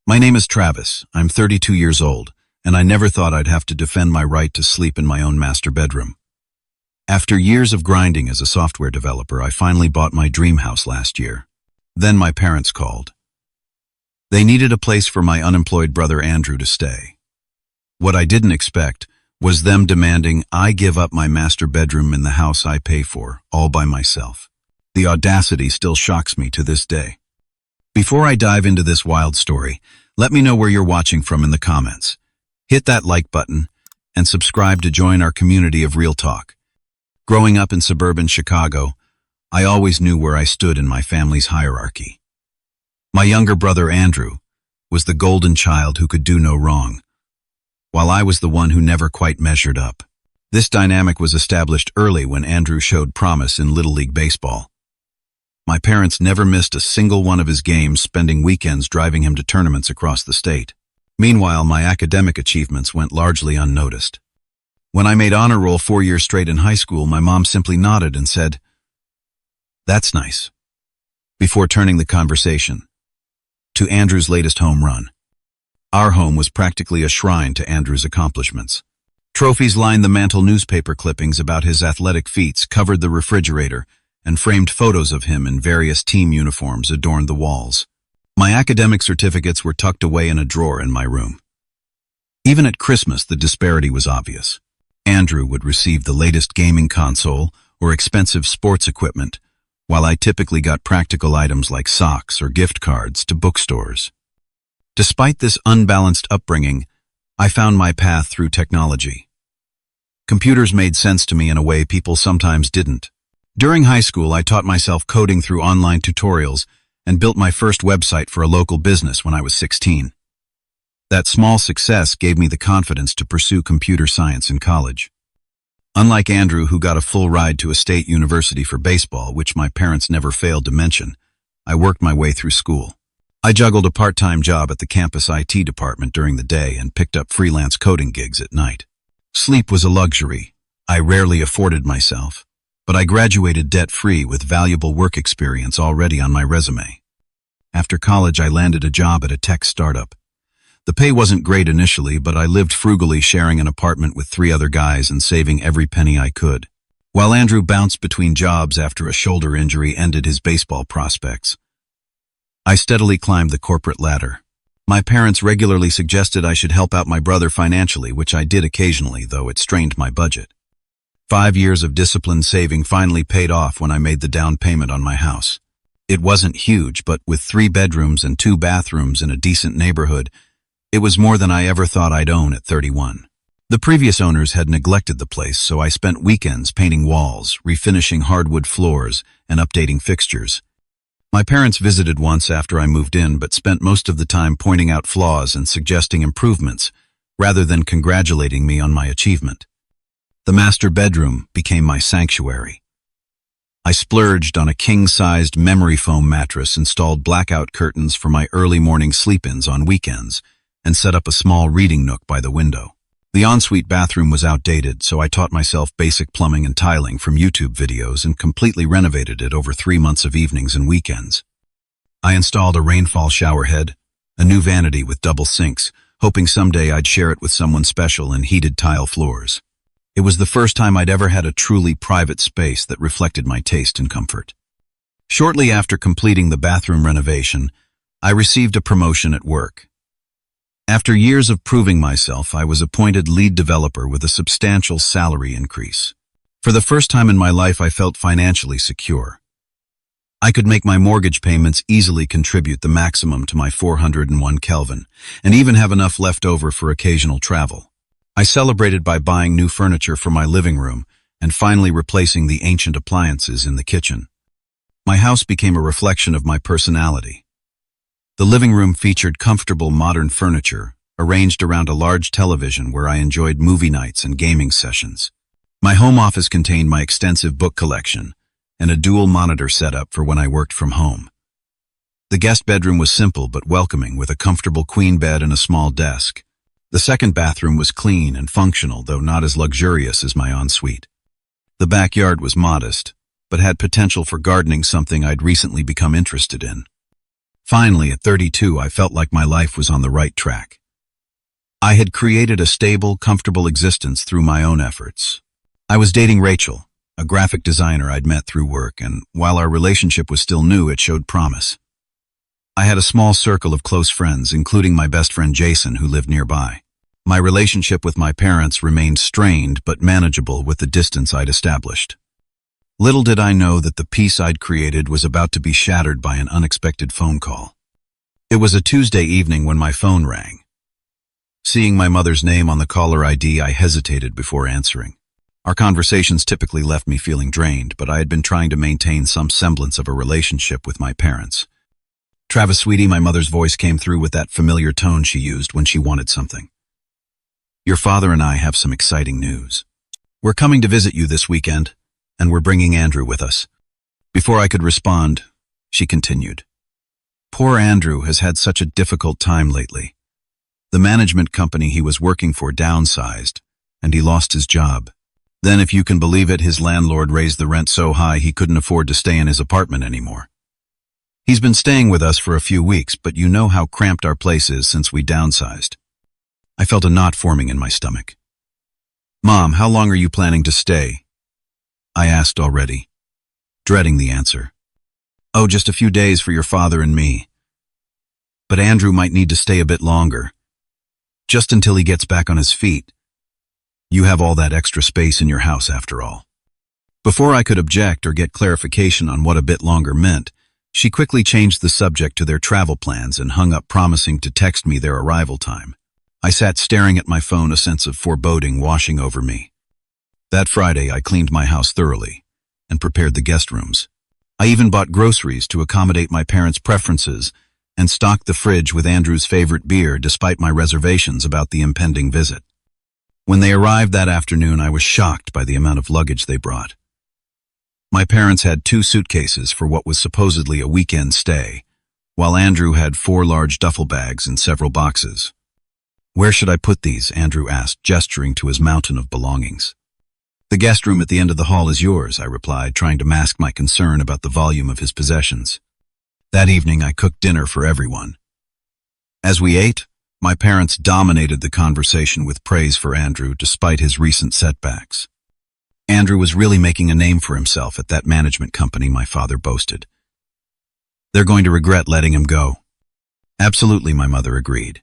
My name is Travis. I'm 32 years old, and I never thought I'd have to defend my right to sleep in my own master bedroom. After years of grinding as a software developer, I finally bought my dream house last year. Then my parents called. They needed a place for my unemployed brother Andrew to stay. What I didn't expect was them demanding I give up my master bedroom in the house I pay for, all by myself. The audacity still shocks me to this day. Before I dive into this wild story, let me know where you're watching from in the comments. Hit that like button and subscribe to join our community of real talk. Growing up in suburban Chicago, I always knew where I stood in my family's hierarchy. My younger brother Andrew was the golden child who could do no wrong, while I was the one who never quite measured up. This dynamic was established early when Andrew showed promise in Little League baseball. My parents never missed a single one of his games, spending weekends driving him to tournaments across the state. Meanwhile, my academic achievements went largely unnoticed. When I made honor roll 4 years straight in high school, my mom simply nodded and said, "That's nice," before turning the conversation to Andrew's latest home run. Our home was practically a shrine to Andrew's accomplishments. Trophies lined the mantel, newspaper clippings about his athletic feats covered the refrigerator, and framed photos of him in various team uniforms adorned the walls. My academic certificates were tucked away in a drawer in my room. Even at Christmas, the disparity was obvious. Andrew would receive the latest gaming console or expensive sports equipment, while I typically got practical items like socks or gift cards to bookstores. Despite this unbalanced upbringing, I found my path through technology. Computers made sense to me in a way people sometimes didn't. During high school, I taught myself coding through online tutorials and built my first website for a local business when I was 16. That small success gave me the confidence to pursue computer science in college. Unlike Andrew, who got a full ride to a state university for baseball, which my parents never failed to mention, I worked my way through school. I juggled a part-time job at the campus IT department during the day and picked up freelance coding gigs at night. Sleep was a luxury I rarely afforded myself, but I graduated debt-free with valuable work experience already on my resume. After college, I landed a job at a tech startup. The pay wasn't great initially, but I lived frugally, sharing an apartment with 3 other guys and saving every penny I could. While Andrew bounced between jobs after a shoulder injury ended his baseball prospects, I steadily climbed the corporate ladder. My parents regularly suggested I should help out my brother financially, which I did occasionally, though it strained my budget. 5 years of disciplined saving finally paid off when I made the down payment on my house. It wasn't huge, but with 3 bedrooms and 2 bathrooms in a decent neighborhood, it was more than I ever thought I'd own at 31. The previous owners had neglected the place, so I spent weekends painting walls, refinishing hardwood floors, and updating fixtures. My parents visited once after I moved in, but spent most of the time pointing out flaws and suggesting improvements, rather than congratulating me on my achievement. The master bedroom became my sanctuary. I splurged on a king-sized memory foam mattress, installed blackout curtains for my early morning sleep-ins on weekends, and set up a small reading nook by the window. The ensuite bathroom was outdated, so I taught myself basic plumbing and tiling from YouTube videos and completely renovated it over 3 months of evenings and weekends. I installed a rainfall shower head, a new vanity with double sinks, hoping someday I'd share it with someone special, and heated tile floors. It was the first time I'd ever had a truly private space that reflected my taste and comfort. Shortly after completing the bathroom renovation, I received a promotion at work. After years of proving myself, I was appointed lead developer with a substantial salary increase. For the first time in my life, I felt financially secure. I could make my mortgage payments, easily contribute the maximum to my 401 Kelvin, and even have enough left over for occasional travel. I celebrated by buying new furniture for my living room and finally replacing the ancient appliances in the kitchen. My house became a reflection of my personality. The living room featured comfortable modern furniture, arranged around a large television where I enjoyed movie nights and gaming sessions. My home office contained my extensive book collection and a dual monitor setup for when I worked from home. The guest bedroom was simple but welcoming, with a comfortable queen bed and a small desk. The second bathroom was clean and functional, though not as luxurious as my ensuite. The backyard was modest, but had potential for gardening, something I'd recently become interested in. Finally, at 32, I felt like my life was on the right track. I had created a stable, comfortable existence through my own efforts. I was dating Rachel, a graphic designer I'd met through work, and while our relationship was still new, it showed promise. I had a small circle of close friends, including my best friend Jason, who lived nearby. My relationship with my parents remained strained but manageable with the distance I'd established. Little did I know that the peace I'd created was about to be shattered by an unexpected phone call. It was a Tuesday evening when my phone rang. Seeing my mother's name on the caller ID, I hesitated before answering. Our conversations typically left me feeling drained, but I had been trying to maintain some semblance of a relationship with my parents. "Travis, sweetie," my mother's voice came through with that familiar tone she used when she wanted something. "Your father and I have some exciting news. We're coming to visit you this weekend, and we're bringing Andrew with us." Before I could respond, she continued. "Poor Andrew has had such a difficult time lately. The management company he was working for downsized, and he lost his job. Then, if you can believe it, his landlord raised the rent so high he couldn't afford to stay in his apartment anymore. He's been staying with us for a few weeks, but you know how cramped our place is since we downsized." I felt a knot forming in my stomach. "Mom, how long are you planning to stay?" I asked already, dreading the answer. "Oh, just a few days for your father and me. But Andrew might need to stay a bit longer, just until he gets back on his feet. You have all that extra space in your house after all." Before I could object or get clarification on what a bit longer meant, she quickly changed the subject to their travel plans and hung up, promising to text me their arrival time. I sat staring at my phone, a sense of foreboding washing over me. That Friday, I cleaned my house thoroughly and prepared the guest rooms. I even bought groceries to accommodate my parents' preferences and stocked the fridge with Andrew's favorite beer despite my reservations about the impending visit. When they arrived that afternoon, I was shocked by the amount of luggage they brought. My parents had 2 suitcases for what was supposedly a weekend stay, while Andrew had 4 large duffel bags and several boxes. "Where should I put these?" Andrew asked, gesturing to his mountain of belongings. "The guest room at the end of the hall is yours," I replied, trying to mask my concern about the volume of his possessions. That evening, I cooked dinner for everyone. As we ate, my parents dominated the conversation with praise for Andrew despite his recent setbacks. Andrew was really making a name for himself at that management company, my father boasted. "They're going to regret letting him go." "Absolutely," my mother agreed.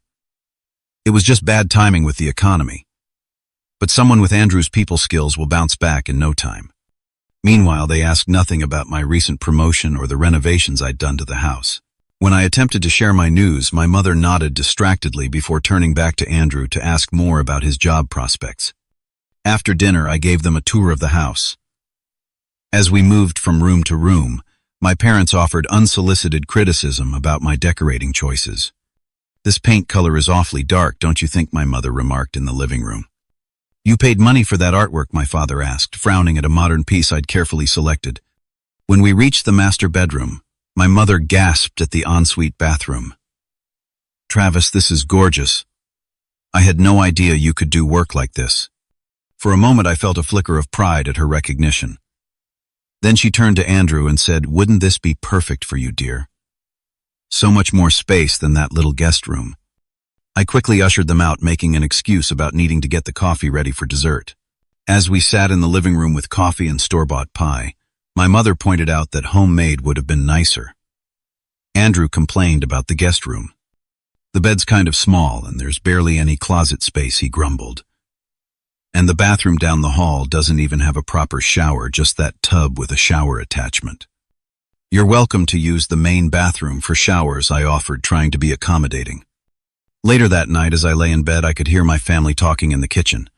"It was just bad timing with the economy. But someone with Andrew's people skills will bounce back in no time." Meanwhile, they asked nothing about my recent promotion or the renovations I'd done to the house. When I attempted to share my news, my mother nodded distractedly before turning back to Andrew to ask more about his job prospects. After dinner, I gave them a tour of the house. As we moved from room to room, my parents offered unsolicited criticism about my decorating choices. "This paint color is awfully dark, don't you think?" my mother remarked in the living room. "You paid money for that artwork?" my father asked, frowning at a modern piece I'd carefully selected. When we reached the master bedroom, my mother gasped at the ensuite bathroom. "Travis, this is gorgeous. I had no idea you could do work like this." For a moment, I felt a flicker of pride at her recognition. Then she turned to Andrew and said, "Wouldn't this be perfect for you, dear? So much more space than that little guest room." I quickly ushered them out, making an excuse about needing to get the coffee ready for dessert. As we sat in the living room with coffee and store-bought pie, my mother pointed out that homemade would have been nicer. Andrew complained about the guest room. "The bed's kind of small, and there's barely any closet space," he grumbled. "And the bathroom down the hall doesn't even have a proper shower, just that tub with a shower attachment." "You're welcome to use the main bathroom for showers," I offered, trying to be accommodating. Later that night, as I lay in bed, I could hear my family talking in the kitchen.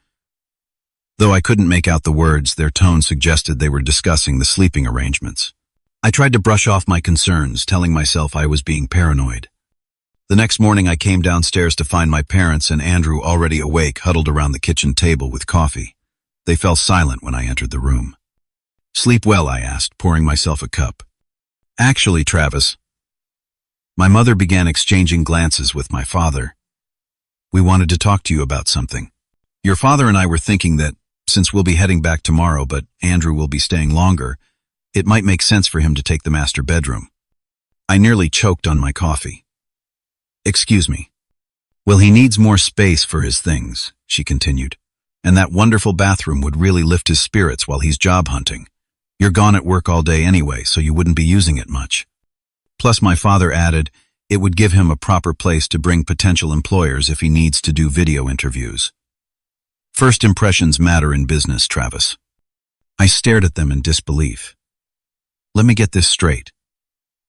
Though I couldn't make out the words, their tone suggested they were discussing the sleeping arrangements. I tried to brush off my concerns, telling myself I was being paranoid. The next morning, I came downstairs to find my parents and Andrew already awake, huddled around the kitchen table with coffee. They fell silent when I entered the room. "Sleep well?" I asked, pouring myself a cup. "Actually, Travis." My mother began exchanging glances with my father. "We wanted to talk to you about something. Your father and I were thinking that, since we'll be heading back tomorrow, but Andrew will be staying longer, it might make sense for him to take the master bedroom." I nearly choked on my coffee. Excuse me. Well, he needs more space for his things, she continued. And that wonderful bathroom would really lift his spirits while he's job hunting. You're gone at work all day anyway, so you wouldn't be using it much. Plus, my father added, it would give him a proper place to bring potential employers if he needs to do video interviews. First impressions matter in business, Travis. I stared at them in disbelief. Let me get this straight.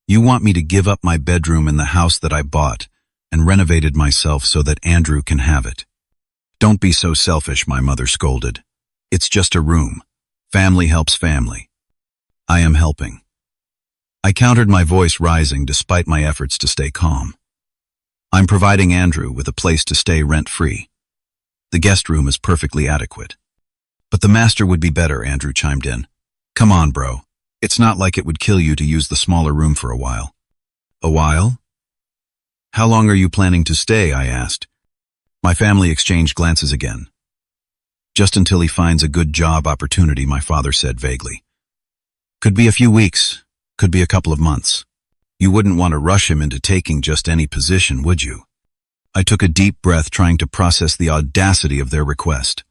You want me to give up my bedroom in the house that I bought and renovated myself so that Andrew can have it? Don't be so selfish, my mother scolded. It's just a room. Family helps family. I am helping. I countered, my voice rising despite my efforts to stay calm. I'm providing Andrew with a place to stay rent-free. The guest room is perfectly adequate. But the master would be better, Andrew chimed in. Come on, bro. It's not like it would kill you to use the smaller room for a while. A while? How long are you planning to stay? I asked. My family exchanged glances again. Just until he finds a good job opportunity, my father said vaguely. Could be a few weeks, could be a couple of months. You wouldn't want to rush him into taking just any position, would you? I took a deep breath, trying to process the audacity of their request.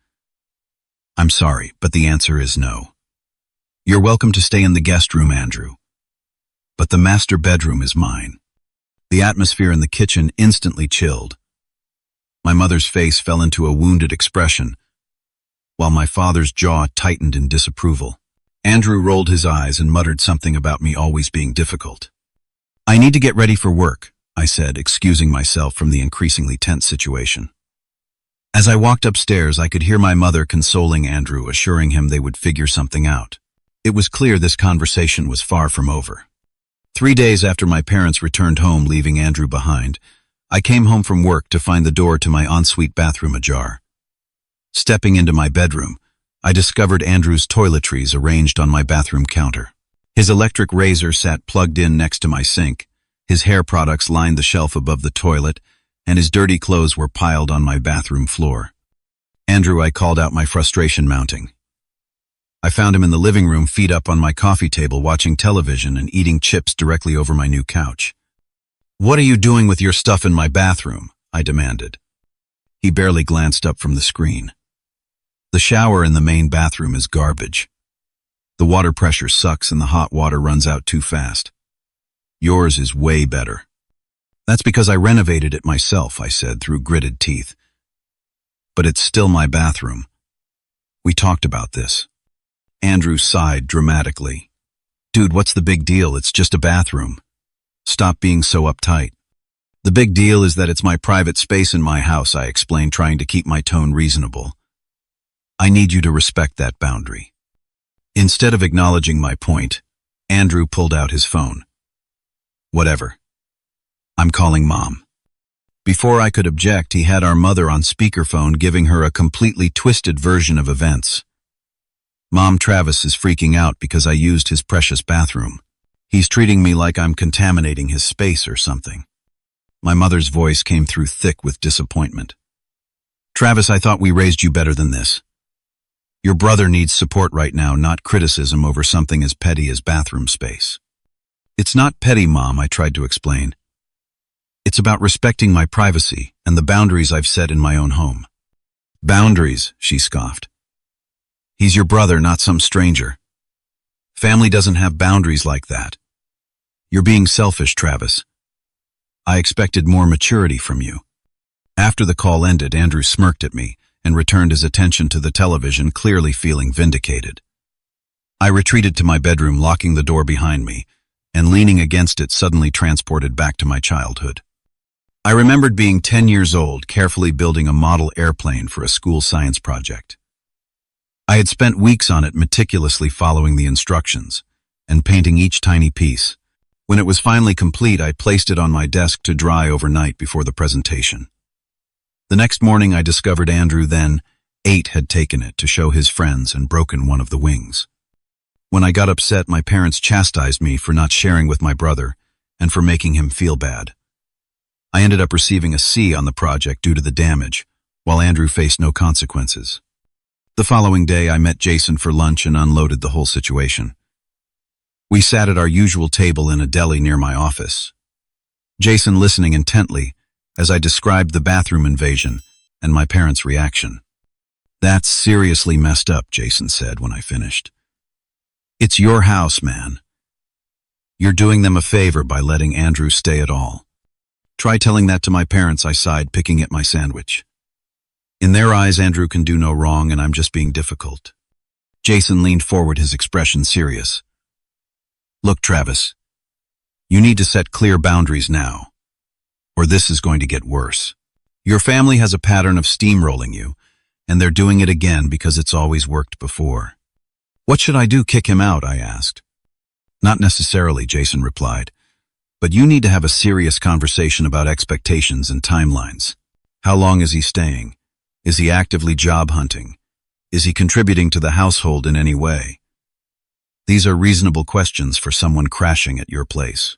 I'm sorry, but the answer is no. You're welcome to stay in the guest room, Andrew. But the master bedroom is mine. The atmosphere in the kitchen instantly chilled. My mother's face fell into a wounded expression, while my father's jaw tightened in disapproval. Andrew rolled his eyes and muttered something about me always being difficult. I need to get ready for work, I said, excusing myself from the increasingly tense situation. As I walked upstairs, I could hear my mother consoling Andrew, assuring him they would figure something out. It was clear this conversation was far from over. 3 days after my parents returned home, leaving Andrew behind, I came home from work to find the door to my ensuite bathroom ajar. Stepping into my bedroom, I discovered Andrew's toiletries arranged on my bathroom counter. His electric razor sat plugged in next to my sink, his hair products lined the shelf above the toilet, and his dirty clothes were piled on my bathroom floor. Andrew, I called out, my frustration mounting. I found him in the living room, feet up on my coffee table, watching television and eating chips directly over my new couch. What are you doing with your stuff in my bathroom? I demanded. He barely glanced up from the screen. The shower in the main bathroom is garbage. The water pressure sucks and the hot water runs out too fast. Yours is way better. That's because I renovated it myself, I said through gritted teeth. But it's still my bathroom. We talked about this. Andrew sighed dramatically. Dude, what's the big deal? It's just a bathroom. Stop being so uptight. The big deal is that it's my private space in my house, I explained, trying to keep my tone reasonable. I need you to respect that boundary. Instead of acknowledging my point, Andrew pulled out his phone. Whatever. I'm calling Mom. Before I could object, he had our mother on speakerphone, giving her a completely twisted version of events. Mom, Travis is freaking out because I used his precious bathroom. He's treating me like I'm contaminating his space or something. My mother's voice came through thick with disappointment. Travis, I thought we raised you better than this. Your brother needs support right now, not criticism over something as petty as bathroom space. It's not petty, Mom, I tried to explain. It's about respecting my privacy and the boundaries I've set in my own home. Boundaries, she scoffed. He's your brother, not some stranger. Family doesn't have boundaries like that. You're being selfish, Travis. I expected more maturity from you. After the call ended, Andrew smirked at me and returned his attention to the television, clearly feeling vindicated. I retreated to my bedroom, locking the door behind me, and leaning against it, suddenly transported back to my childhood. I remembered being 10 years old, carefully building a model airplane for a school science project. I had spent weeks on it, meticulously following the instructions and painting each tiny piece. When it was finally complete, I placed it on my desk to dry overnight before the presentation. The next morning, I discovered Andrew, then 8, had taken it to show his friends and broken one of the wings. When I got upset, my parents chastised me for not sharing with my brother and for making him feel bad. I ended up receiving a C on the project due to the damage, while Andrew faced no consequences. The following day, I met Jason for lunch and unloaded the whole situation. We sat at our usual table in a deli near my office. Jason listening intently as I described the bathroom invasion and my parents' reaction. "That's seriously messed up," Jason said when I finished. "It's your house, man. You're doing them a favor by letting Andrew stay at all." "Try telling that to my parents," I sighed, picking at my sandwich. "In their eyes, Andrew can do no wrong, and I'm just being difficult." Jason leaned forward, his expression serious. "Look, Travis, you need to set clear boundaries now, or this is going to get worse. Your family has a pattern of steamrolling you, and they're doing it again because it's always worked before." "What should I do, kick him out?" I asked. "Not necessarily," Jason replied, "but you need to have a serious conversation about expectations and timelines. How long is he staying? Is he actively job hunting? Is he contributing to the household in any way? These are reasonable questions for someone crashing at your place."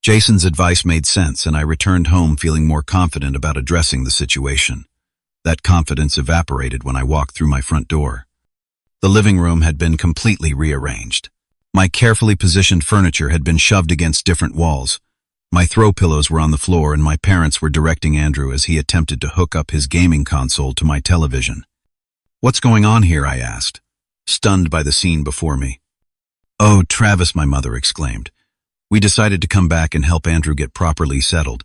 Jason's advice made sense, and I returned home feeling more confident about addressing the situation. That confidence evaporated when I walked through my front door. The living room had been completely rearranged. My carefully positioned furniture had been shoved against different walls. My throw pillows were on the floor, and my parents were directing Andrew as he attempted to hook up his gaming console to my television. "What's going on here?" I asked, stunned by the scene before me. "Oh, Travis," my mother exclaimed. "We decided to come back and help Andrew get properly settled.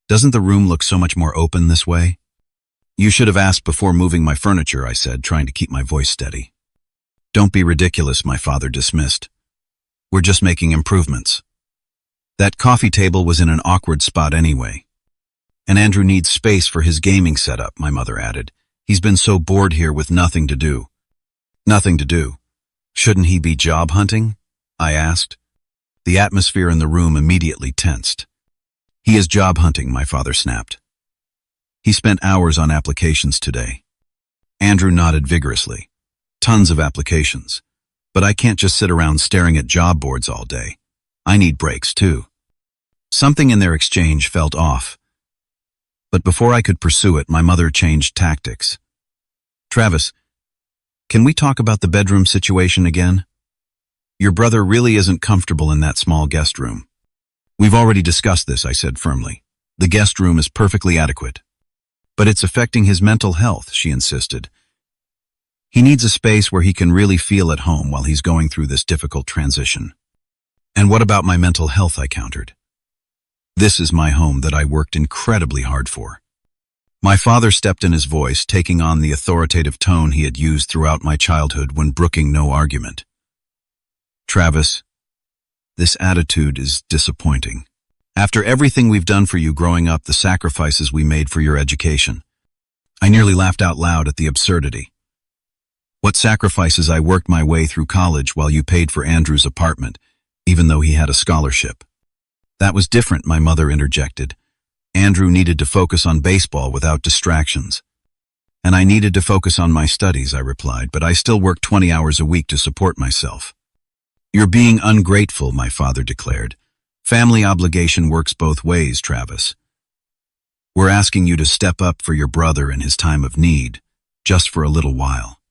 Doesn't the room look so much more open this way?" "You should have asked before moving my furniture," I said, trying to keep my voice steady. "Don't be ridiculous," my father dismissed. "We're just making improvements. That coffee table was in an awkward spot anyway. And Andrew needs space for his gaming setup," my mother added. "He's been so bored here with nothing to do." "Nothing to do? Shouldn't he be job hunting?" I asked. The atmosphere in the room immediately tensed. "He is job hunting," my father snapped. "He spent hours on applications today." Andrew nodded vigorously. "Tons of applications. But I can't just sit around staring at job boards all day. I need breaks too." Something in their exchange felt off. But before I could pursue it, my mother changed tactics. "Travis, can we talk about the bedroom situation again? Your brother really isn't comfortable in that small guest room." "We've already discussed this," I said firmly. "The guest room is perfectly adequate." "But it's affecting his mental health," she insisted. "He needs a space where he can really feel at home while he's going through this difficult transition." "And what about my mental health?" I countered. "This is my home that I worked incredibly hard for." My father stepped in his voice, taking on the authoritative tone he had used throughout my childhood when brooking no argument. "Travis, this attitude is disappointing. After everything we've done for you growing up, the sacrifices we made for your education." I nearly laughed out loud at the absurdity. "What sacrifices? I worked my way through college while you paid for Andrew's apartment, even though he had a scholarship." "That was different," my mother interjected. "Andrew needed to focus on baseball without distractions. And I needed to focus on my studies," I replied, "but I still worked 20 hours a week to support myself." "You're being ungrateful," my father declared. "Family obligation works both ways, Travis. We're asking you to step up for your brother in his time of need, just for a little while."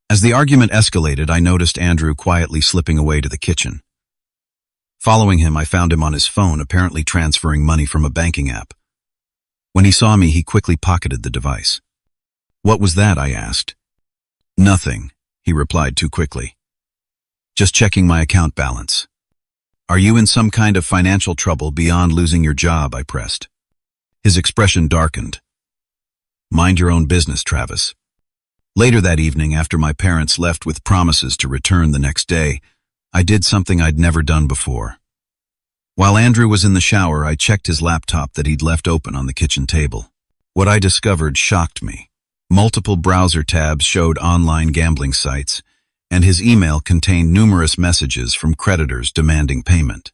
As the argument escalated, I noticed Andrew quietly slipping away to the kitchen. Following him, I found him on his phone, apparently transferring money from a banking app. When he saw me, he quickly pocketed the device. "What was that?" I asked. "Nothing," he replied too quickly. "Just checking my account balance." "Are you in some kind of financial trouble beyond losing your job?" I pressed. His expression darkened. "Mind your own business, Travis." Later that evening, after my parents left with promises to return the next day, I did something I'd never done before. While Andrew was in the shower, I checked his laptop that he'd left open on the kitchen table. What I discovered shocked me. Multiple browser tabs showed online gambling sites, and his email contained numerous messages from creditors demanding payment.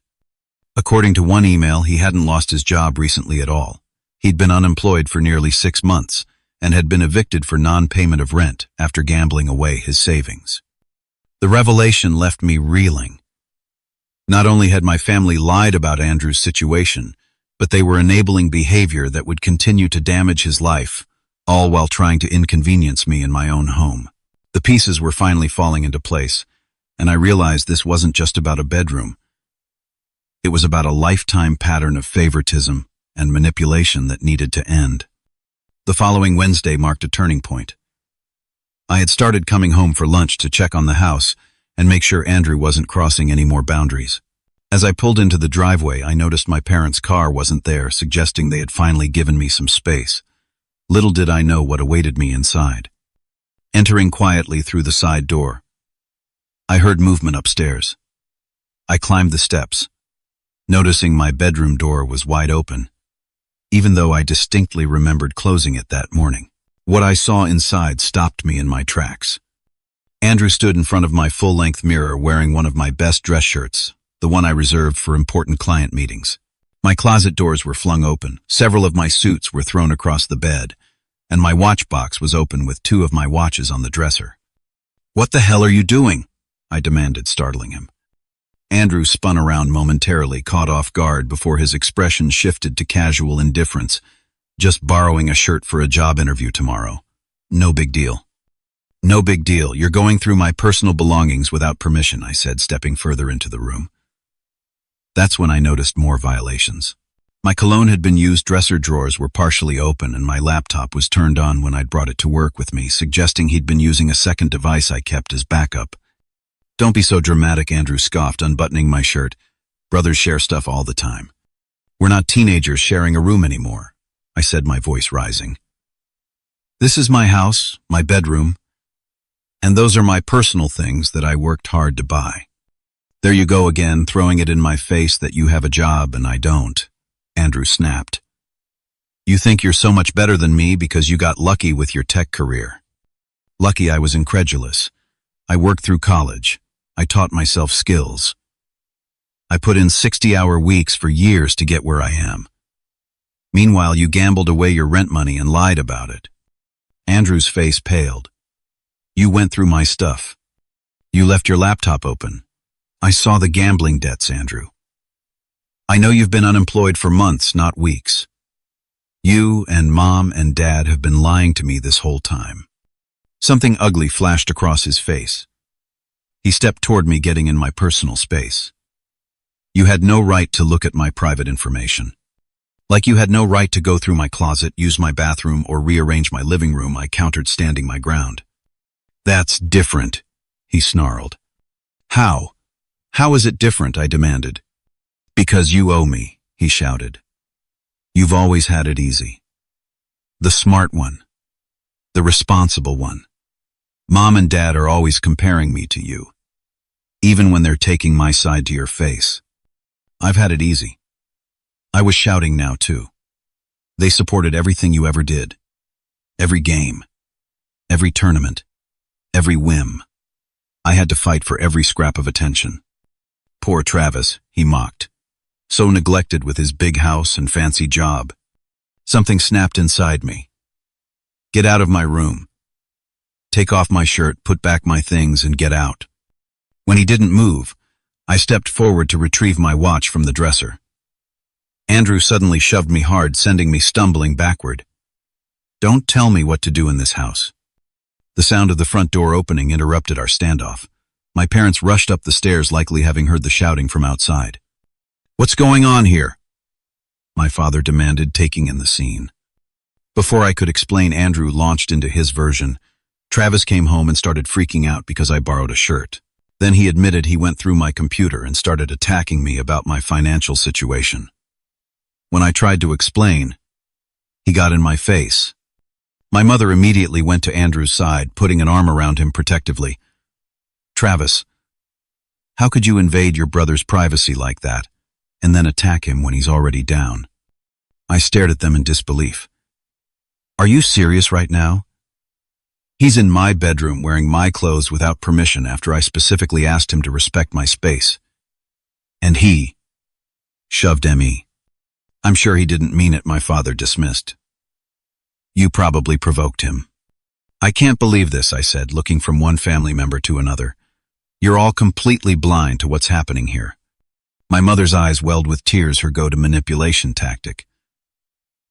According to one email, he hadn't lost his job recently at all. He'd been unemployed for nearly 6 months and had been evicted for non-payment of rent after gambling away his savings. The revelation left me reeling. Not only had my family lied about Andrew's situation, but they were enabling behavior that would continue to damage his life, all while trying to inconvenience me in my own home. The pieces were finally falling into place. and I realized this wasn't just about a bedroom. It was about a lifetime pattern of favoritism and manipulation that needed to end. The following Wednesday marked a turning point. I had started coming home for lunch to check on the house and make sure Andrew wasn't crossing any more boundaries. As I pulled into the driveway, I noticed my parents' car wasn't there, suggesting they had finally given me some space. Little did I know what awaited me inside. Entering quietly through the side door, I heard movement upstairs. I climbed the steps, noticing my bedroom door was wide open, even though I distinctly remembered closing it that morning. What I saw inside stopped me in my tracks. Andrew stood in front of my full-length mirror wearing one of my best dress shirts, the one I reserved for important client meetings. My closet doors were flung open, several of my suits were thrown across the bed, and my watch box was open with 2 of my watches on the dresser. "What the hell are you doing?" I demanded, startling him. Andrew spun around momentarily, caught off guard before his expression shifted to casual indifference. "Just borrowing a shirt for a job interview tomorrow. No big deal." "No big deal. You're going through my personal belongings without permission," I said, stepping further into the room. That's when I noticed more violations. My cologne had been used, dresser drawers were partially open, and my laptop was turned on when I'd brought it to work with me, suggesting he'd been using a second device I kept as backup. "Don't be so dramatic," Andrew scoffed, unbuttoning my shirt. "Brothers share stuff all the time. We're not teenagers sharing a room anymore," I said, my voice rising. "This is my house, my bedroom, and those are my personal things that I worked hard to buy." "There you go again, throwing it in my face that you have a job and I don't," Andrew snapped. "You think you're so much better than me because you got lucky with your tech career." Lucky? I was incredulous. I worked through college. I taught myself skills. I put in 60-hour weeks for years to get where I am. Meanwhile, you gambled away your rent money and lied about it. Andrew's face paled. "You went through my stuff. You left your laptop open. I saw the gambling debts, Andrew. I know you've been unemployed for months, not weeks. You and Mom and Dad have been lying to me this whole time." Something ugly flashed across his face. He stepped toward me, getting in my personal space. "You had no right to look at my private information. Like you had no right to go through my closet, use my bathroom, or rearrange my living room," I countered, standing my ground. "That's different," he snarled. "How? How is it different?" I demanded. "Because you owe me," he shouted. "You've always had it easy. The smart one. The responsible one. Mom and Dad are always comparing me to you, even when they're taking my side to your face. I've had it easy." I was shouting now, too. "They supported everything you ever did. Every game. Every tournament. Every whim. I had to fight for every scrap of attention. Poor Travis," he mocked. "So neglected with his big house and fancy job." Something snapped inside me. "Get out of my room. Take off my shirt, put back my things, and get out." When he didn't move, I stepped forward to retrieve my watch from the dresser. Andrew suddenly shoved me hard, sending me stumbling backward. "Don't tell me what to do in this house." The sound of the front door opening interrupted our standoff. My parents rushed up the stairs, likely having heard the shouting from outside. "What's going on here?" my father demanded, taking in the scene. Before I could explain, Andrew launched into his version. Travis came home and started freaking out because I borrowed a shirt. Then he admitted he went through my computer and started attacking me about my financial situation. When I tried to explain, he got in my face. My mother immediately went to Andrew's side, putting an arm around him protectively. "Travis, how could you invade your brother's privacy like that, and then attack him when he's already down?" I stared at them in disbelief. "Are you serious right now? He's in my bedroom wearing my clothes without permission after I specifically asked him to respect my space. And he shoved me. I'm sure he didn't mean it," my father dismissed. "You probably provoked him." "I can't believe this," I said, looking from one family member to another. "You're all completely blind to what's happening here." My mother's eyes welled with tears, her go-to manipulation tactic.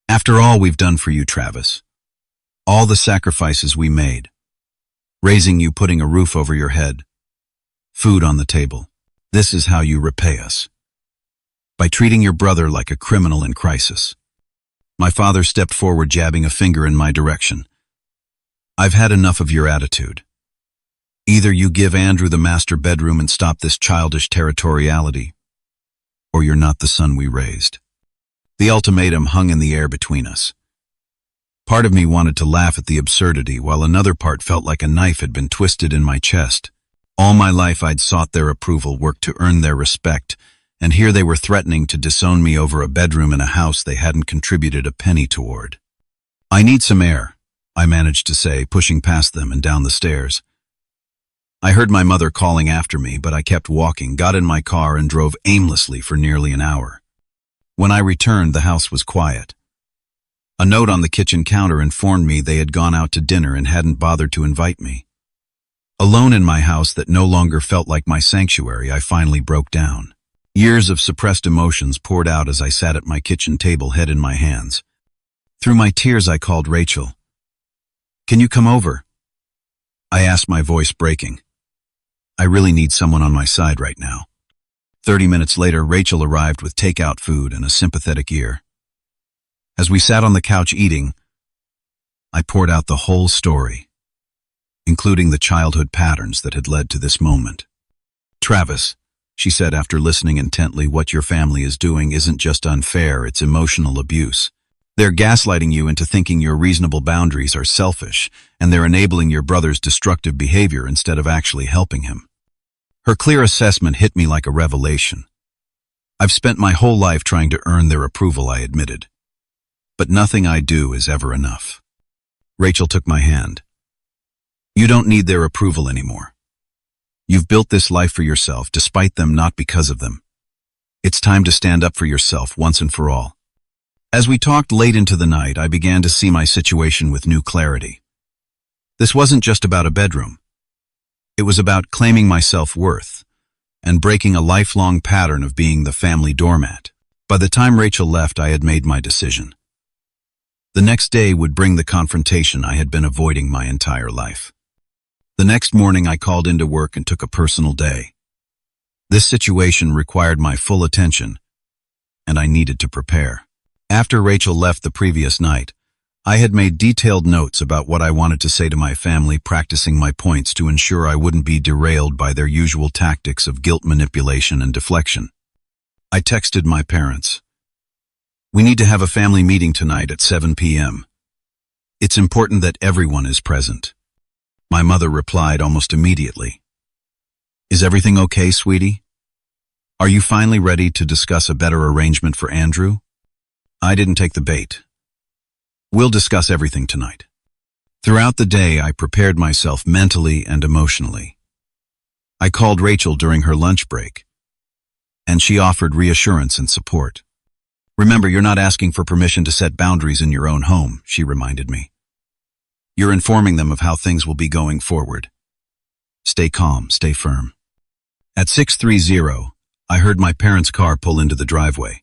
"After all we've done for you, Travis, all the sacrifices we made, raising you, putting a roof over your head, food on the table. This is how you repay us. By treating your brother like a criminal in crisis. My father stepped forward, jabbing a finger in my direction. I've had enough of your attitude. Either you give Andrew the master bedroom and stop this childish territoriality, or you're not the son we raised. The ultimatum hung in the air between us. Part of me wanted to laugh at the absurdity, while another part felt like a knife had been twisted in my chest. All my life I'd sought their approval, worked to earn their respect, and here they were threatening to disown me over a bedroom in a house they hadn't contributed a penny toward. I need some air, I managed to say, pushing past them and down the stairs. I heard my mother calling after me, but I kept walking, got in my car, and drove aimlessly for nearly an hour. When I returned, the house was quiet. A note on the kitchen counter informed me they had gone out to dinner and hadn't bothered to invite me. Alone in my house that no longer felt like my sanctuary, I finally broke down. Years of suppressed emotions poured out as I sat at my kitchen table, head in my hands. Through my tears, I called Rachel. "Can you come over?" I asked, my voice breaking. I really need someone on my side right now. 30 minutes later, Rachel arrived with takeout food and a sympathetic ear. As we sat on the couch eating, I poured out the whole story, including the childhood patterns that had led to this moment. "Travis," she said after listening intently, "what your family is doing isn't just unfair, it's emotional abuse. They're gaslighting you into thinking your reasonable boundaries are selfish, and they're enabling your brother's destructive behavior instead of actually helping him." Her clear assessment hit me like a revelation. I've spent my whole life trying to earn their approval, I admitted. But nothing I do is ever enough. Rachel took my hand. "You don't need their approval anymore. You've built this life for yourself, despite them, not because of them. It's time to stand up for yourself once and for all." As we talked late into the night, I began to see my situation with new clarity. This wasn't just about a bedroom. It was about claiming my self-worth and breaking a lifelong pattern of being the family doormat. By the time Rachel left, I had made my decision. The next day would bring the confrontation I had been avoiding my entire life. The next morning, I called into work and took a personal day. This situation required my full attention, and I needed to prepare. After Rachel left the previous night, I had made detailed notes about what I wanted to say to my family, practicing my points to ensure I wouldn't be derailed by their usual tactics of guilt manipulation and deflection. I texted my parents. "We need to have a family meeting tonight at 7 p.m. It's important that everyone is present." My mother replied almost immediately. "Is everything okay, sweetie? Are you finally ready to discuss a better arrangement for Andrew?" I didn't take the bait. "We'll discuss everything tonight." Throughout the day, I prepared myself mentally and emotionally. I called Rachel during her lunch break, and she offered reassurance and support. "Remember, you're not asking for permission to set boundaries in your own home," she reminded me. "You're informing them of how things will be going forward. Stay calm, stay firm." At 6:30, I heard my parents' car pull into the driveway.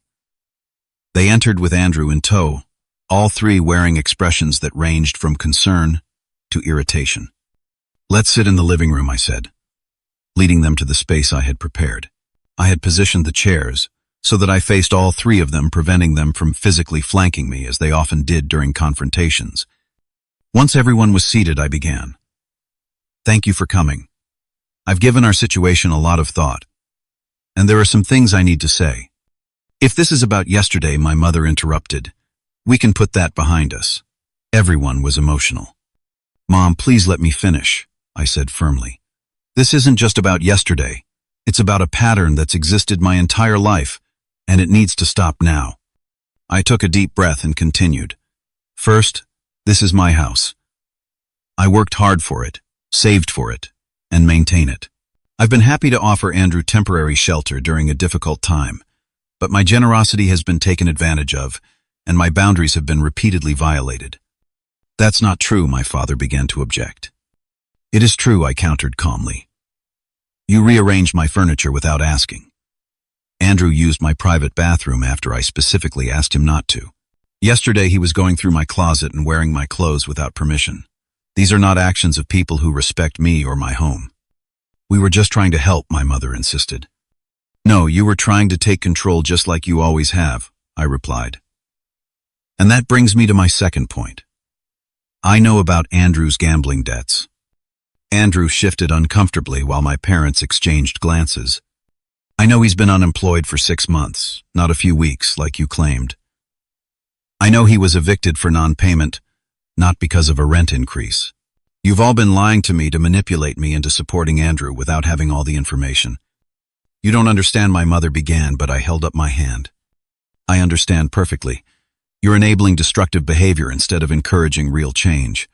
They entered with Andrew in tow, all three wearing expressions that ranged from concern to irritation. "Let's sit in the living room," I said, leading them to the space I had prepared. I had positioned the chairs so that I faced all three of them, preventing them from physically flanking me as they often did during confrontations. Once everyone was seated, I began. "Thank you for coming. I've given our situation a lot of thought, and there are some things I need to say." "If this is about yesterday," my mother interrupted, "we can put that behind us." Everyone was emotional. "Mom, please let me finish," I said firmly. "This isn't just about yesterday. It's about a pattern that's existed my entire life, and it needs to stop now." I took a deep breath and continued. "First, this is my house. I worked hard for it, saved for it, and maintain it. I've been happy to offer Andrew temporary shelter during a difficult time, but my generosity has been taken advantage of, and my boundaries have been repeatedly violated." "That's not true," my father began to object. "It is true," I countered calmly. "You rearranged my furniture without asking. Andrew used my private bathroom after I specifically asked him not to. Yesterday he was going through my closet and wearing my clothes without permission. These are not actions of people who respect me or my home. We were just trying to help, my mother insisted. No, you were trying to take control just like you always have, I replied. And that brings me to my second point. I know about Andrew's gambling debts. Andrew shifted uncomfortably while my parents exchanged glances. I know he's been unemployed for 6 months, not a few weeks, like you claimed. I know he was evicted for non-payment, not because of a rent increase. You've all been lying to me to manipulate me into supporting Andrew without having all the information. You don't understand, my mother began, but I held up my hand. I understand perfectly. You're enabling destructive behavior instead of encouraging real change.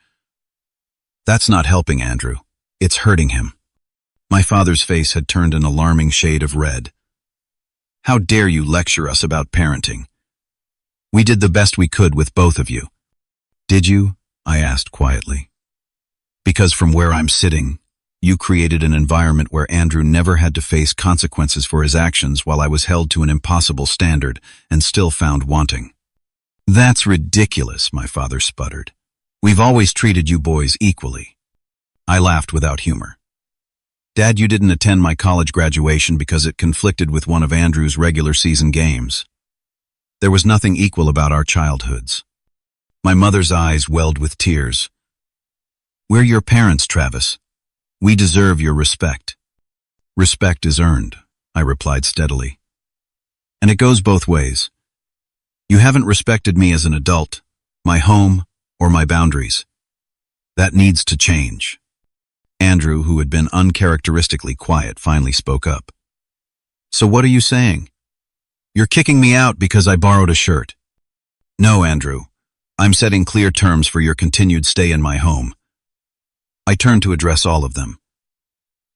That's not helping Andrew. It's hurting him. My father's face had turned an alarming shade of red. How dare you lecture us about parenting? We did the best we could with both of you. Did you? I asked quietly. Because from where I'm sitting, you created an environment where Andrew never had to face consequences for his actions while I was held to an impossible standard and still found wanting. That's ridiculous, my father sputtered. We've always treated you boys equally. I laughed without humor. Dad, you didn't attend my college graduation because it conflicted with one of Andrew's regular season games. There was nothing equal about our childhoods. My mother's eyes welled with tears. We're your parents, Travis. We deserve your respect. Respect is earned, I replied steadily. And it goes both ways. You haven't respected me as an adult, my home, or my boundaries. That needs to change. Andrew, who had been uncharacteristically quiet, finally spoke up. So what are you saying? You're kicking me out because I borrowed a shirt. No, Andrew. I'm setting clear terms for your continued stay in my home. I turned to address all of them.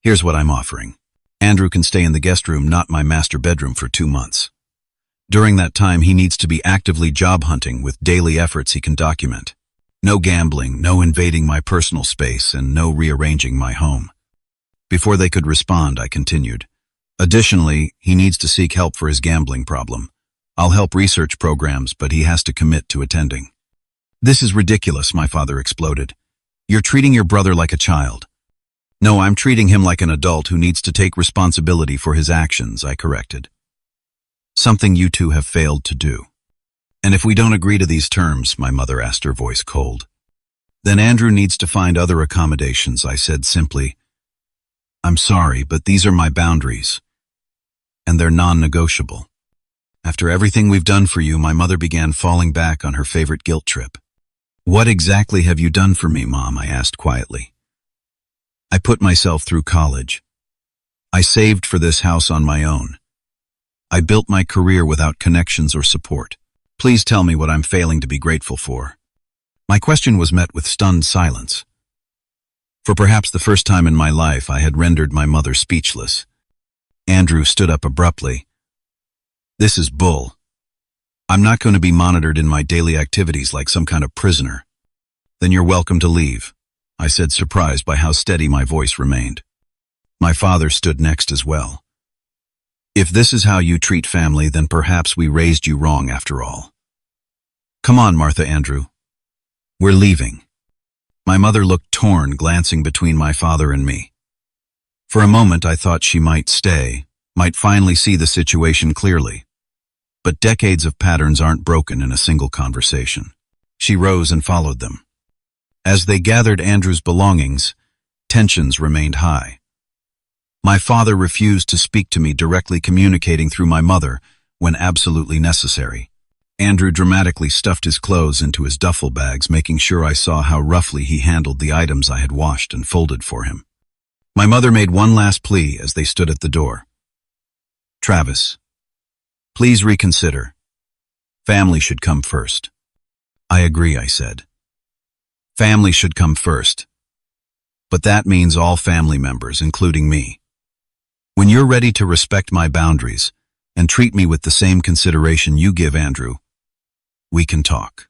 Here's what I'm offering. Andrew can stay in the guest room, not my master bedroom, for 2 months. During that time, he needs to be actively job hunting with daily efforts he can document. No gambling, no invading my personal space, and no rearranging my home. Before they could respond, I continued. Additionally, he needs to seek help for his gambling problem. I'll help research programs, but he has to commit to attending. This is ridiculous, my father exploded. You're treating your brother like a child. No, I'm treating him like an adult who needs to take responsibility for his actions, I corrected. Something you two have failed to do. And if we don't agree to these terms, my mother asked, her voice cold. Then Andrew needs to find other accommodations, I said simply. I'm sorry, but these are my boundaries. And they're non-negotiable. After everything we've done for you, my mother began falling back on her favorite guilt trip. What exactly have you done for me, Mom? I asked quietly. I put myself through college. I saved for this house on my own. I built my career without connections or support. Please tell me what I'm failing to be grateful for. My question was met with stunned silence. For perhaps the first time in my life, I had rendered my mother speechless. Andrew stood up abruptly. This is bull. I'm not going to be monitored in my daily activities like some kind of prisoner. Then you're welcome to leave, I said, surprised by how steady my voice remained. My father stood next as well. If this is how you treat family, then perhaps we raised you wrong after all. Come on, Martha, Andrew. We're leaving. My mother looked torn, glancing between my father and me. For a moment, I thought she might stay, might finally see the situation clearly. But decades of patterns aren't broken in a single conversation. She rose and followed them. As they gathered Andrew's belongings, tensions remained high. My father refused to speak to me directly, communicating through my mother when absolutely necessary. Andrew dramatically stuffed his clothes into his duffel bags, making sure I saw how roughly he handled the items I had washed and folded for him. My mother made one last plea as they stood at the door. Travis, please reconsider. Family should come first. I agree, I said. Family should come first. But that means all family members, including me. When you're ready to respect my boundaries and treat me with the same consideration you give Andrew, we can talk.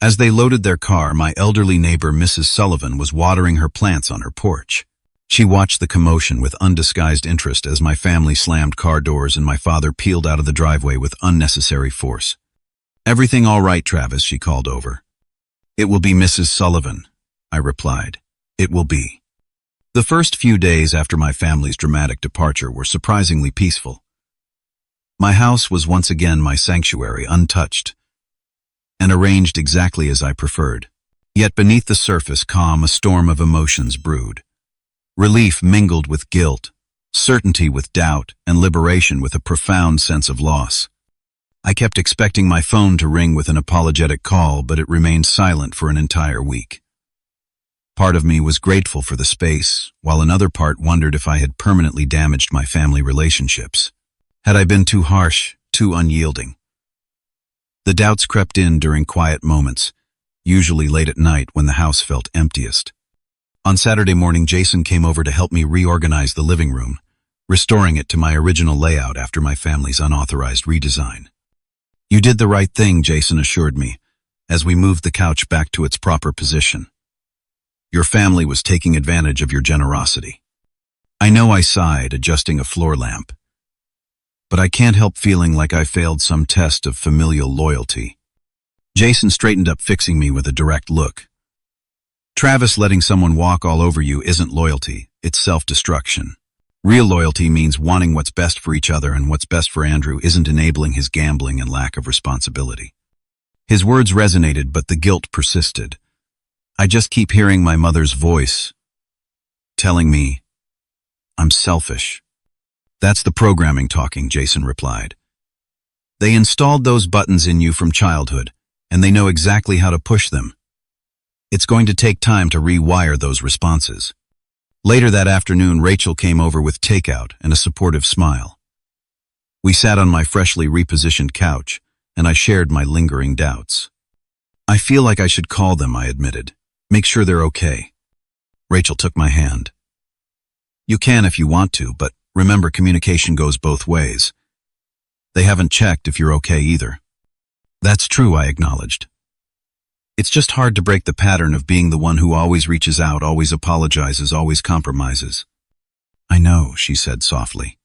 As they loaded their car, my elderly neighbor, Mrs. Sullivan, was watering her plants on her porch. She watched the commotion with undisguised interest as my family slammed car doors and my father peeled out of the driveway with unnecessary force. Everything all right, Travis? She called over. It will be Mrs. Sullivan, I replied. It will be. The first few days after my family's dramatic departure were surprisingly peaceful. My house was once again my sanctuary, untouched, and arranged exactly as I preferred. Yet beneath the surface, calm, a storm of emotions brewed. Relief mingled with guilt, certainty with doubt, and liberation with a profound sense of loss. I kept expecting my phone to ring with an apologetic call, but it remained silent for an entire week. Part of me was grateful for the space, while another part wondered if I had permanently damaged my family relationships. Had I been too harsh, too unyielding? The doubts crept in during quiet moments, usually late at night when the house felt emptiest. On Saturday morning, Jason came over to help me reorganize the living room, restoring it to my original layout after my family's unauthorized redesign. "You did the right thing," Jason assured me, as we moved the couch back to its proper position. "Your family was taking advantage of your generosity." I know, I sighed, adjusting a floor lamp. But I can't help feeling like I failed some test of familial loyalty. Jason straightened up, fixing me with a direct look. "Travis, letting someone walk all over you isn't loyalty, it's self-destruction. Real loyalty means wanting what's best for each other, and what's best for Andrew isn't enabling his gambling and lack of responsibility." His words resonated, but the guilt persisted. I just keep hearing my mother's voice, telling me I'm selfish. "That's the programming talking," Jason replied. "They installed those buttons in you from childhood, and they know exactly how to push them. It's going to take time to rewire those responses." Later that afternoon, Rachel came over with takeout and a supportive smile. We sat on my freshly repositioned couch, and I shared my lingering doubts. "I feel like I should call them," I admitted. "Make sure they're okay." Rachel took my hand. "You can if you want to, but remember, communication goes both ways. They haven't checked if you're okay either." "That's true," I acknowledged. "It's just hard to break the pattern of being the one who always reaches out, always apologizes, always compromises." "I know," she said softly.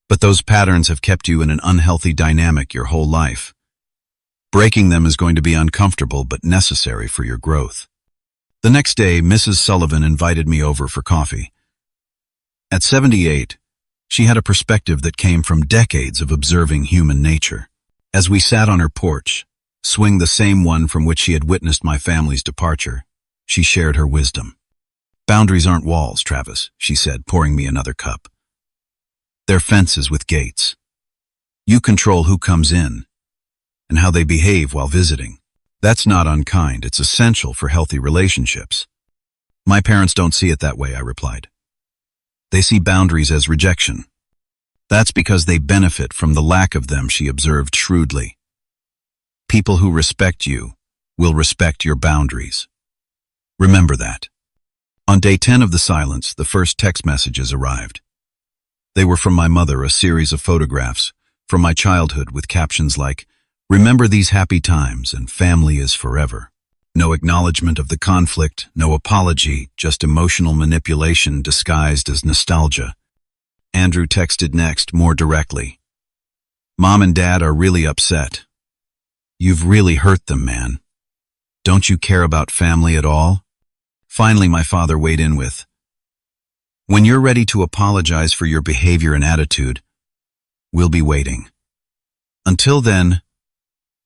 "But those patterns have kept you in an unhealthy dynamic your whole life. Breaking them is going to be uncomfortable but necessary for your growth." The next day, Mrs. Sullivan invited me over for coffee. At 78, she had a perspective that came from decades of observing human nature. As we sat on her porch, swing the same one from which she had witnessed my family's departure, she shared her wisdom. "Boundaries aren't walls, Travis," she said, pouring me another cup. "They're fences with gates. You control who comes in and how they behave while visiting. That's not unkind, it's essential for healthy relationships." "My parents don't see it that way," I replied. "They see boundaries as rejection." "That's because they benefit from the lack of them," she observed shrewdly. "People who respect you will respect your boundaries. Remember that." On day 10 of the silence, the first text messages arrived. They were from my mother, a series of photographs from my childhood with captions like, "Remember these happy times," and "Family is forever." No acknowledgement of the conflict, no apology, just emotional manipulation disguised as nostalgia. Andrew texted next, more directly. "Mom and Dad are really upset. You've really hurt them, man. Don't you care about family at all?" Finally, my father weighed in with, "When you're ready to apologize for your behavior and attitude, we'll be waiting. Until then,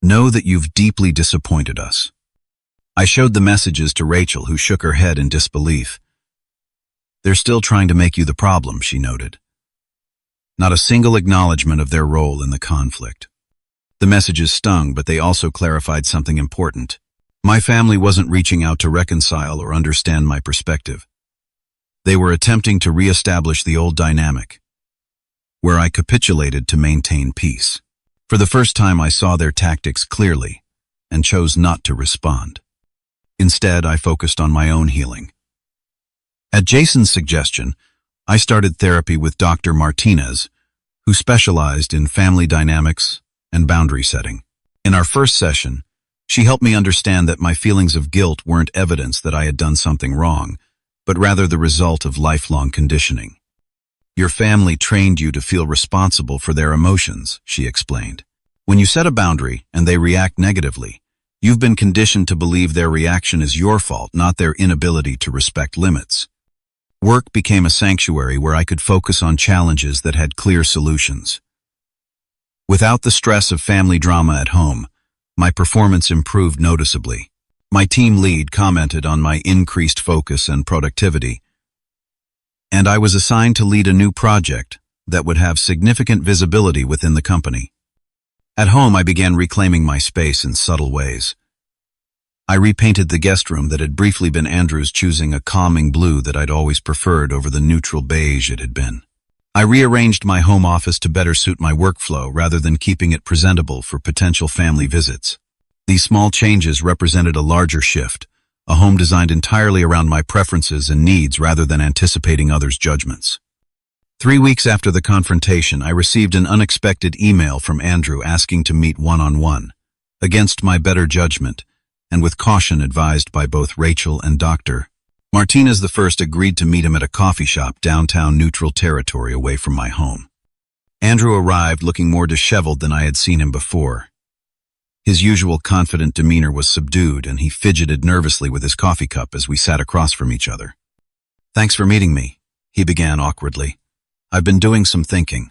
know that you've deeply disappointed us." I showed the messages to Rachel, who shook her head in disbelief. "They're still trying to make you the problem," she noted. Not a single acknowledgement of their role in the conflict. The messages stung, but they also clarified something important. My family wasn't reaching out to reconcile or understand my perspective. They were attempting to reestablish the old dynamic, where I capitulated to maintain peace. For the first time, I saw their tactics clearly and chose not to respond. Instead, I focused on my own healing. At Jason's suggestion, I started therapy with Dr. Martinez, who specialized in family dynamics and boundary setting. In our first session, she helped me understand that my feelings of guilt weren't evidence that I had done something wrong, but rather the result of lifelong conditioning. "Your family trained you to feel responsible for their emotions," she explained. "When you set a boundary and they react negatively, you've been conditioned to believe their reaction is your fault, not their inability to respect limits. Work became a sanctuary where I could focus on challenges that had clear solutions. Without the stress of family drama at home, my performance improved noticeably. My team lead commented on my increased focus and productivity, and I was assigned to lead a new project that would have significant visibility within the company. At home, I began reclaiming my space in subtle ways. I repainted the guest room that had briefly been Andrew's, choosing a calming blue that I'd always preferred over the neutral beige it had been. I rearranged my home office to better suit my workflow rather than keeping it presentable for potential family visits. These small changes represented a larger shift, a home designed entirely around my preferences and needs rather than anticipating others' judgments. 3 weeks after the confrontation, I received an unexpected email from Andrew asking to meet one-on-one, against my better judgment, and with caution advised by both Rachel and Dr. Martinez I agreed to meet him at a coffee shop downtown Neutral Territory away from my home. Andrew arrived looking more disheveled than I had seen him before. His usual confident demeanor was subdued, and he fidgeted nervously with his coffee cup as we sat across from each other. "Thanks for meeting me," he began awkwardly. "I've been doing some thinking."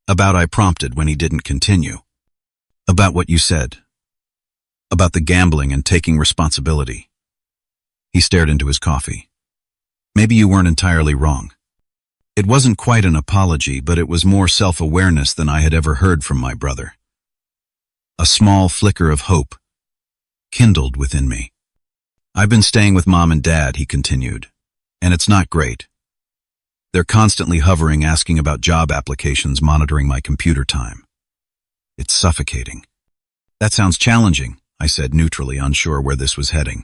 "About," I prompted when he didn't continue. "About what you said. About the gambling and taking responsibility." He stared into his coffee. "Maybe you weren't entirely wrong." It wasn't quite an apology, but it was more self-awareness than I had ever heard from my brother. A small flicker of hope kindled within me. "I've been staying with Mom and Dad," he continued, "and it's not great. They're constantly hovering, asking about job applications, monitoring my computer time. It's suffocating." "That sounds challenging," I said neutrally, unsure where this was heading.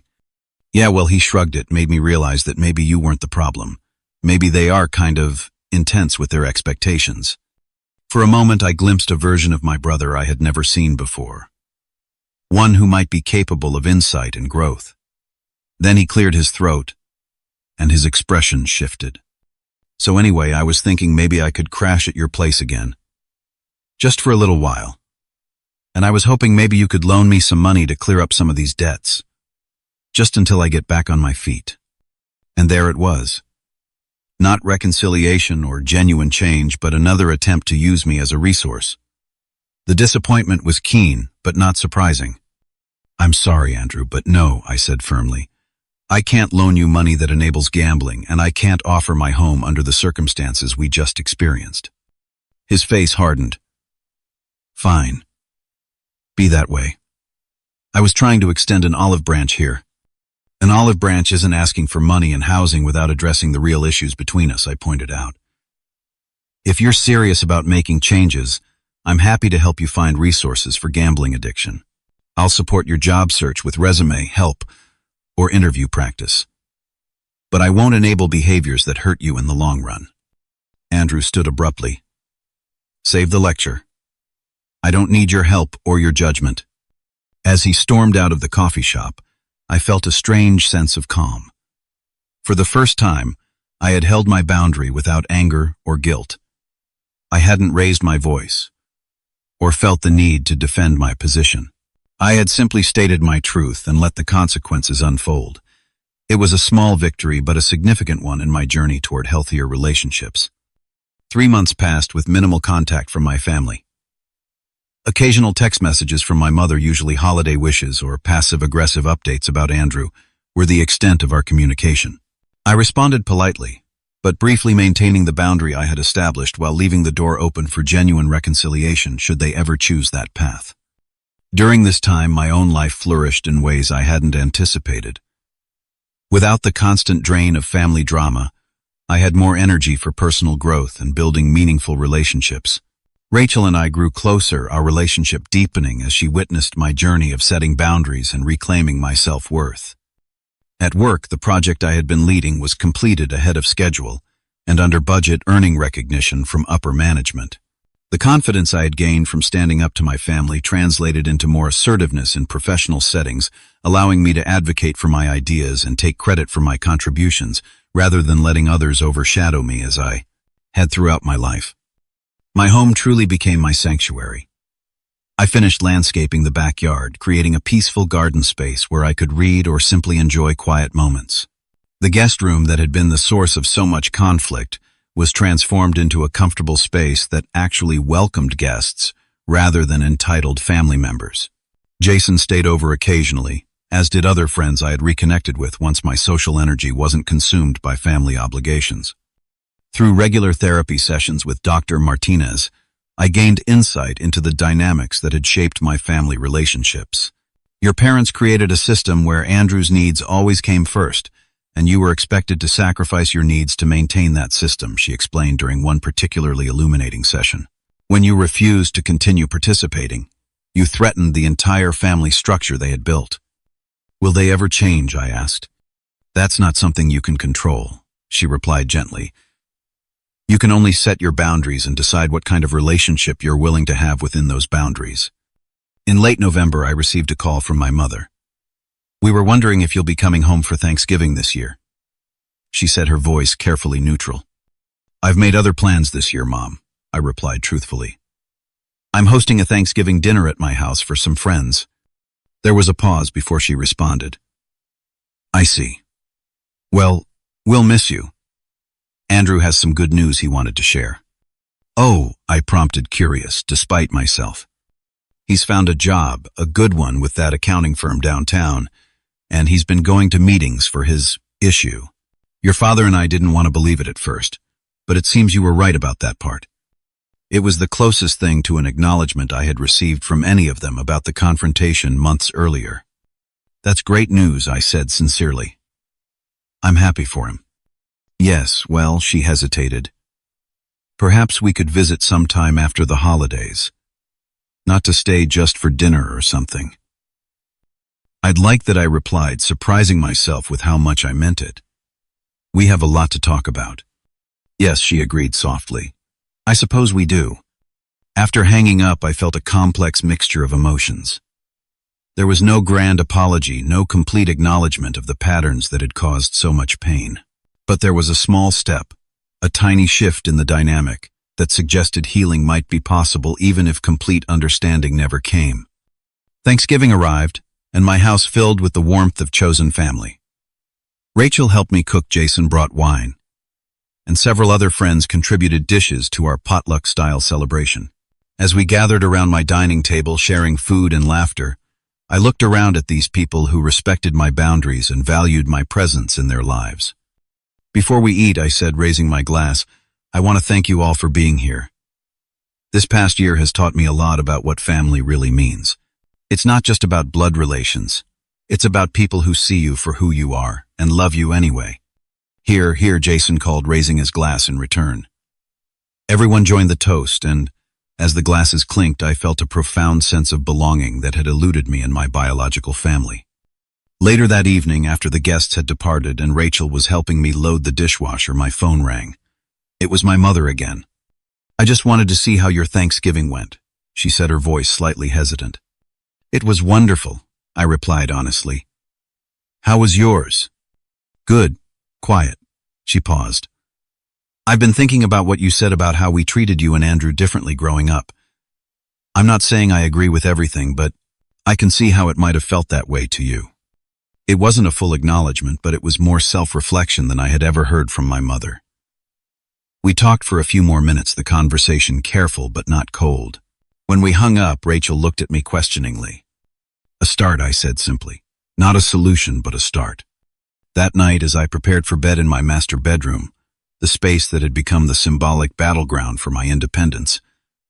"Yeah, well," he shrugged. "It made me realize that maybe you weren't the problem. Maybe they are kind of intense with their expectations." For a moment, I glimpsed a version of my brother I had never seen before. One who might be capable of insight and growth. Then he cleared his throat, and his expression shifted. "So anyway, I was thinking maybe I could crash at your place again. Just for a little while. And I was hoping maybe you could loan me some money to clear up some of these debts. Just until I get back on my feet." And there it was. Not reconciliation or genuine change, but another attempt to use me as a resource. The disappointment was keen, but not surprising. "I'm sorry, Andrew, but no," I said firmly. "I can't loan you money that enables gambling, and I can't offer my home under the circumstances we just experienced." His face hardened. "Fine. Be that way. I was trying to extend an olive branch here." "An olive branch isn't asking for money and housing without addressing the real issues between us," I pointed out. "If you're serious about making changes, I'm happy to help you find resources for gambling addiction. I'll support your job search with resume help or interview practice. But I won't enable behaviors that hurt you in the long run." Andrew stood abruptly. "Save the lecture. I don't need your help or your judgment." As he stormed out of the coffee shop, I felt a strange sense of calm. For the first time, I had held my boundary without anger or guilt. I hadn't raised my voice or felt the need to defend my position. I had simply stated my truth and let the consequences unfold. It was a small victory, but a significant one in my journey toward healthier relationships. 3 months passed with minimal contact from my family. Occasional text messages from my mother, usually holiday wishes or passive-aggressive updates about Andrew, were the extent of our communication. I responded politely, but briefly maintaining the boundary I had established while leaving the door open for genuine reconciliation should they ever choose that path. During this time, my own life flourished in ways I hadn't anticipated. Without the constant drain of family drama, I had more energy for personal growth and building meaningful relationships. Rachel and I grew closer, our relationship deepening as she witnessed my journey of setting boundaries and reclaiming my self-worth. At work, the project I had been leading was completed ahead of schedule and under budget, earning recognition from upper management. The confidence I had gained from standing up to my family translated into more assertiveness in professional settings, allowing me to advocate for my ideas and take credit for my contributions, rather than letting others overshadow me as I had throughout my life. My home truly became my sanctuary. I finished landscaping the backyard, creating a peaceful garden space where I could read or simply enjoy quiet moments. The guest room that had been the source of so much conflict was transformed into a comfortable space that actually welcomed guests rather than entitled family members. Jason stayed over occasionally, as did other friends I had reconnected with once my social energy wasn't consumed by family obligations. Through regular therapy sessions with Dr. Martinez, I gained insight into the dynamics that had shaped my family relationships. Your parents created a system where Andrew's needs always came first, and you were expected to sacrifice your needs to maintain that system, she explained during one particularly illuminating session. When you refused to continue participating, you threatened the entire family structure they had built. Will they ever change? I asked. That's not something you can control, she replied gently. You can only set your boundaries and decide what kind of relationship you're willing to have within those boundaries. In late November, I received a call from my mother. We were wondering if you'll be coming home for Thanksgiving this year. She said, her voice carefully neutral. I've made other plans this year, Mom, I replied truthfully. I'm hosting a Thanksgiving dinner at my house for some friends. There was a pause before she responded. I see. Well, we'll miss you. Andrew has some good news he wanted to share. Oh, I prompted, curious, despite myself. He's found a job, a good one, with that accounting firm downtown, and he's been going to meetings for his issue. Your father and I didn't want to believe it at first, but it seems you were right about that part. It was the closest thing to an acknowledgement I had received from any of them about the confrontation months earlier. That's great news, I said sincerely. I'm happy for him. Yes, well, she hesitated. Perhaps we could visit sometime after the holidays. Not to stay just for dinner or something. I'd like that, I replied, surprising myself with how much I meant it. We have a lot to talk about. Yes, she agreed softly. I suppose we do. After hanging up, I felt a complex mixture of emotions. There was no grand apology, no complete acknowledgement of the patterns that had caused so much pain. But there was a small step, a tiny shift in the dynamic, that suggested healing might be possible even if complete understanding never came. Thanksgiving arrived, and my house filled with the warmth of chosen family. Rachel helped me cook, Jason brought wine, and several other friends contributed dishes to our potluck-style celebration. As we gathered around my dining table sharing food and laughter, I looked around at these people who respected my boundaries and valued my presence in their lives. Before we eat, I said, raising my glass, I want to thank you all for being here. This past year has taught me a lot about what family really means. It's not just about blood relations. It's about people who see you for who you are and love you anyway. Here, Jason called, raising his glass in return. Everyone joined the toast, and as the glasses clinked, I felt a profound sense of belonging that had eluded me in my biological family. Later that evening, after the guests had departed and Rachel was helping me load the dishwasher, my phone rang. It was my mother again. I just wanted to see how your Thanksgiving went, she said, her voice slightly hesitant. It was wonderful, I replied honestly. How was yours? Good, quiet. She paused. I've been thinking about what you said about how we treated you and Andrew differently growing up. I'm not saying I agree with everything, but I can see how it might have felt that way to you. It wasn't a full acknowledgement, but it was more self-reflection than I had ever heard from my mother. We talked for a few more minutes, the conversation careful but not cold. When we hung up, Rachel looked at me questioningly. A start, I said simply. Not a solution, but a start. That night, as I prepared for bed in my master bedroom, the space that had become the symbolic battleground for my independence,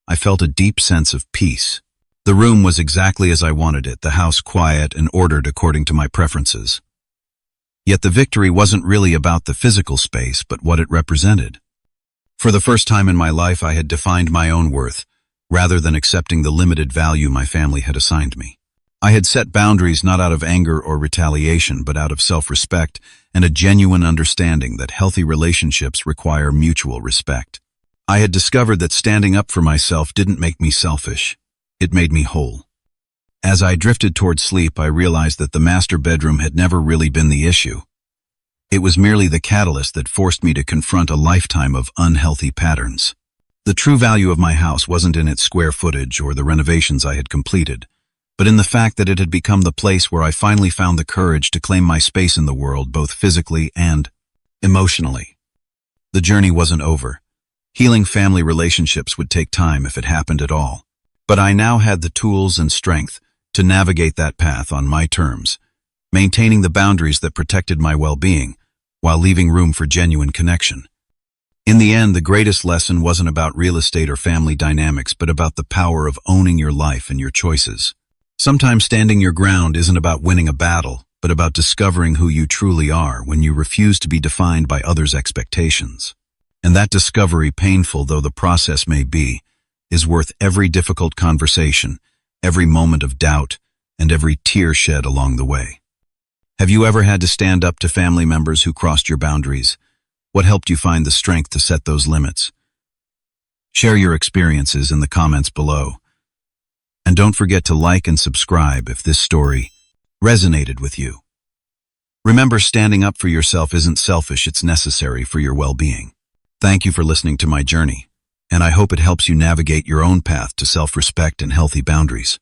I felt a deep sense of peace. The room was exactly as I wanted it, the house quiet and ordered according to my preferences. Yet the victory wasn't really about the physical space, but what it represented. For the first time in my life, I had defined my own worth, rather than accepting the limited value my family had assigned me. I had set boundaries not out of anger or retaliation, but out of self-respect and a genuine understanding that healthy relationships require mutual respect. I had discovered that standing up for myself didn't make me selfish. It made me whole. As I drifted toward sleep, I realized that the master bedroom had never really been the issue. It was merely the catalyst that forced me to confront a lifetime of unhealthy patterns. The true value of my house wasn't in its square footage or the renovations I had completed, but in the fact that it had become the place where I finally found the courage to claim my space in the world, both physically and emotionally. The journey wasn't over. Healing family relationships would take time if it happened at all. But I now had the tools and strength to navigate that path on my terms, maintaining the boundaries that protected my well-being while leaving room for genuine connection. In the end, the greatest lesson wasn't about real estate or family dynamics, but about the power of owning your life and your choices. Sometimes standing your ground isn't about winning a battle, but about discovering who you truly are when you refuse to be defined by others' expectations. And that discovery, painful though the process may be, is worth every difficult conversation, every moment of doubt, and every tear shed along the way. Have you ever had to stand up to family members who crossed your boundaries? What helped you find the strength to set those limits? Share your experiences in the comments below. And don't forget to like and subscribe if this story resonated with you. Remember, standing up for yourself isn't selfish, it's necessary for your well-being. Thank you for listening to my journey, and I hope it helps you navigate your own path to self-respect and healthy boundaries.